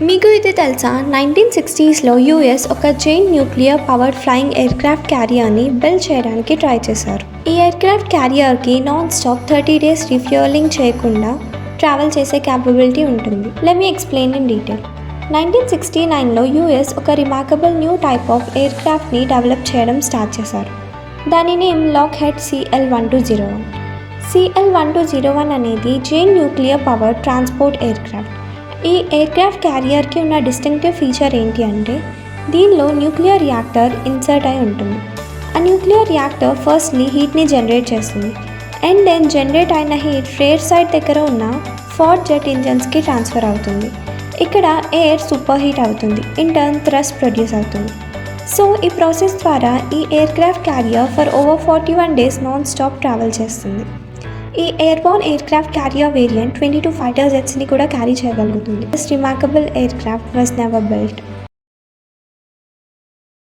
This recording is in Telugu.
మీకు ఇది తెలుసా? 1960స్లో యూఎస్ ఒక giant nuclear powered flying aircraft క్యారియర్ని బిల్డ్ చేయడానికి ట్రై చేశారు. ఈ ఎయిర్క్రాఫ్ట్ క్యారియర్కి నాన్ స్టాప్ 30 days రిఫ్యూయలింగ్ చేయకుండా ట్రావెల్ చేసే క్యాపబిలిటీ ఉంటుంది. Let me explain in detail. 1969లో యూఎస్ ఒక రిమార్కబుల్ న్యూ టైప్ ఆఫ్ ఎయిర్క్రాఫ్ట్ని డెవలప్ చేయడం స్టార్ట్ చేశారు. దాని నేమ్ లాక్హెడ్ CL-1201. CL-1201 అనేది giant nuclear powered transport aircraft. ఈ ఎయిర్క్రాఫ్ట్ క్యారియర్కి ఉన్న డిస్టింక్టివ్ ఫీచర్ ఏంటి అంటే దీనిలో న్యూక్లియర్ రియాక్టర్ ఇన్సర్ట్ అయి ఉంటుంది. ఆ న్యూక్లియర్ రియాక్టర్ ఫస్ట్లీ హీట్ని జనరేట్ చేస్తుంది అండ్ దెన్ జనరేట్ అయిన హీట్ రేర్ సైడ్ దగ్గర ఉన్న ఫార్డ్ జెట్ ఇంజన్స్కి ట్రాన్స్ఫర్ అవుతుంది. ఇక్కడ ఎయిర్ సూపర్ హీట్ అవుతుంది, ఇన్ టర్న్ థ్రస్ట్ ప్రొడ్యూస్ అవుతుంది. సో ఈ ప్రాసెస్ ద్వారా ఈ aircraft carrier for over 41 days non stop travel చేస్తుంది. ఈ airborne aircraft carrier variant 22 fighter జెట్స్ని కూడా క్యారీ చేయగలుగుతుంది. This remarkable aircraft was never built.